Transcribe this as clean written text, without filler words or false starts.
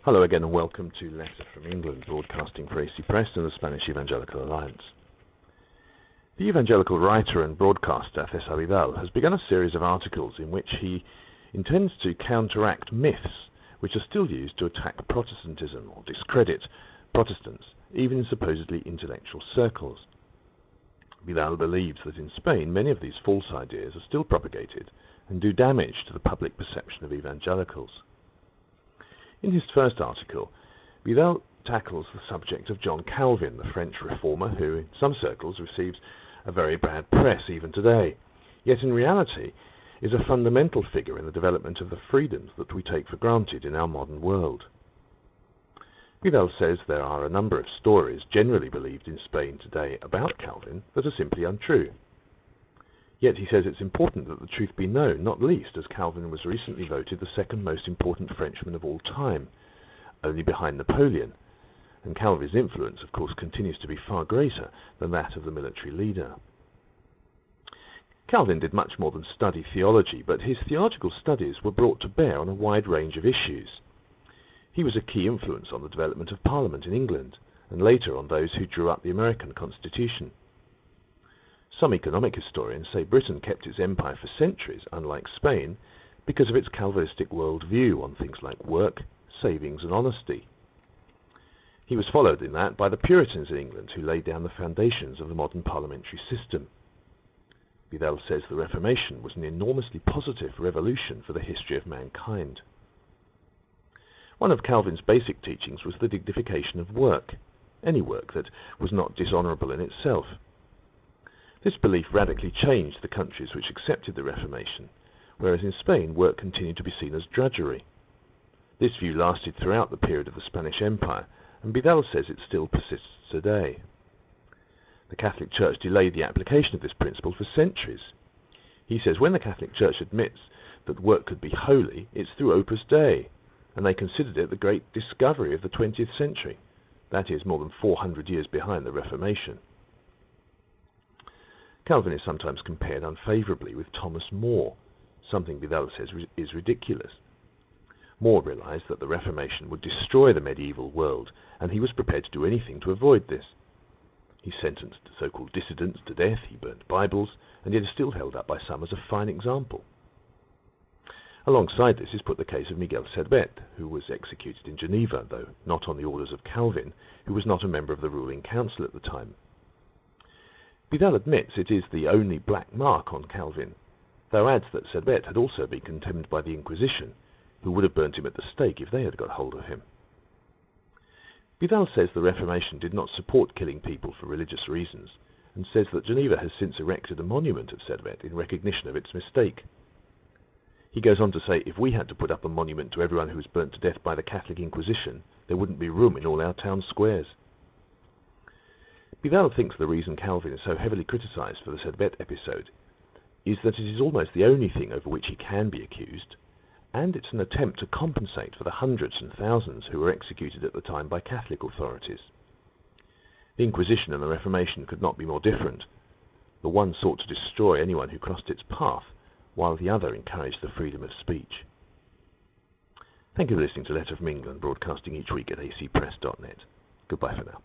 Hello again and welcome to Letter from England, broadcasting for AC Press and the Spanish Evangelical Alliance. The evangelical writer and broadcaster César Vidal has begun a series of articles in which he intends to counteract myths which are still used to attack Protestantism or discredit Protestants, even in supposedly intellectual circles. Vidal believes that in Spain many of these false ideas are still propagated and do damage to the public perception of evangelicals. In his first article, Vidal tackles the subject of John Calvin, the French reformer who, in some circles, receives a very bad press even today, yet in reality is a fundamental figure in the development of the freedoms that we take for granted in our modern world. Vidal says there are a number of stories generally believed in Spain today about Calvin that are simply untrue. Yet he says it's important that the truth be known, not least as Calvin was recently voted the second most important Frenchman of all time, only behind Napoleon, and Calvin's influence, of course, continues to be far greater than that of the military leader. Calvin did much more than study theology, but his theological studies were brought to bear on a wide range of issues. He was a key influence on the development of Parliament in England, and later on those who drew up the American Constitution. Some economic historians say Britain kept its empire for centuries, unlike Spain, because of its Calvinistic worldview on things like work, savings and honesty. He was followed in that by the Puritans in England, who laid down the foundations of the modern parliamentary system. Vidal says the Reformation was an enormously positive revolution for the history of mankind. One of Calvin's basic teachings was the dignification of work, any work that was not dishonourable in itself. This belief radically changed the countries which accepted the Reformation, whereas in Spain work continued to be seen as drudgery. This view lasted throughout the period of the Spanish Empire, and Vidal says it still persists today. The Catholic Church delayed the application of this principle for centuries. He says when the Catholic Church admits that work could be holy, it's through Opus Dei, and they considered it the great discovery of the 20th century, that is, more than 400 years behind the Reformation. Calvin is sometimes compared unfavourably with Thomas More, something Vidal says is ridiculous. More realised that the Reformation would destroy the medieval world, and he was prepared to do anything to avoid this. He sentenced so-called dissidents to death, he burnt Bibles, and yet is still held up by some as a fine example. Alongside this is put the case of Miguel Servet, who was executed in Geneva, though not on the orders of Calvin, who was not a member of the ruling council at the time. Vidal admits it is the only black mark on Calvin, though adds that Servet had also been condemned by the Inquisition, who would have burnt him at the stake if they had got hold of him. Vidal says the Reformation did not support killing people for religious reasons, and says that Geneva has since erected a monument of Servet in recognition of its mistake. He goes on to say if we had to put up a monument to everyone who was burnt to death by the Catholic Inquisition, there wouldn't be room in all our town squares. Vidal thinks the reason Calvin is so heavily criticised for the Servet episode is that it is almost the only thing over which he can be accused, and it's an attempt to compensate for the hundreds and thousands who were executed at the time by Catholic authorities. The Inquisition and the Reformation could not be more different. The one sought to destroy anyone who crossed its path, while the other encouraged the freedom of speech. Thank you for listening to Letter from England, broadcasting each week at acpress.net. Goodbye for now.